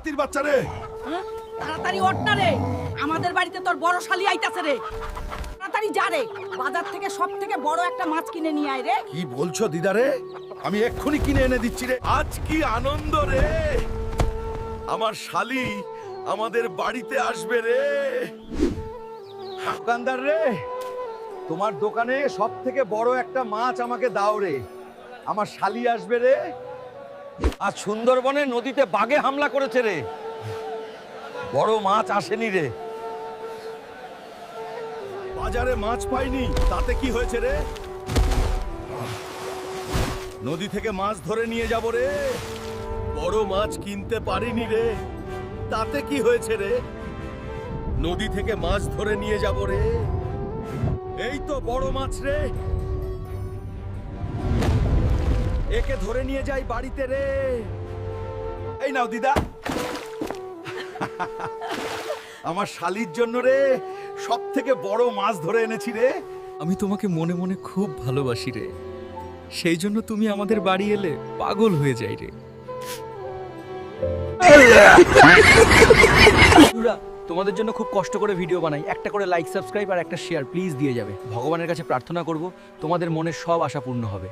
হাতির বাচ্চা রে। হ্যাঁ? তাড়াতাড়ি ওঠ না রে, আমাদের বাড়িতে তোর বড় শালি আইতাছে রে। তাড়াতাড়ি যা রে, বাজার থেকে সব থেকে বড় একটা মাছ কিনে নিয়ে আয় রে। কি বলছো দিদা রে? আমি এক্ষুনি কিনে এনে দিচ্ছি রে। আজ কি আনন্দ রে, আমার শালি আমাদের বাড়িতে আসবে রে। দোকানদার রে, তোমার দোকানে সব থেকে বড় একটা মাছ আমাকে দাও রে, আমার শালি আসবে রে। আজ সুন্দরবনে নদীতে বাঘে হামলা করেছে রে, বড় মাছ আসেনি রে। বাজারে মাছ পাইনি, তাতে কি হয়েছে রে? নদী থেকে মাছ ধরে নিয়ে যাব রে, বড় মাছ কিনতে পারিনি রে, তাতে কি হয়েছে রে? নদী থেকে মাছ ধরে নিয়ে যাব রে, এই তো বড় মাছ রে, একে ধরে নিয়ে যাই বাড়িতে রে। এই নাও দিদা, আমার শালির জন্য রে সব থেকে বড় মাছ ধরে এনেছি রে। আমি তোমাকে মনে মনে খুব ভালোবাসি রে, সেই জন্য তুমি আমাদের বাড়ি এলে পাগল হয়ে যাই রে। তোমাদের জন্য খুব কষ্ট করে ভিডিও বানাই, একটা করে লাইক, সাবস্ক্রাইব আর একটা শেয়ার প্লিজ দিয়ে যাবে। ভগবানের কাছে প্রার্থনা করব তোমাদের মনের সব আশা পূর্ণ হবে।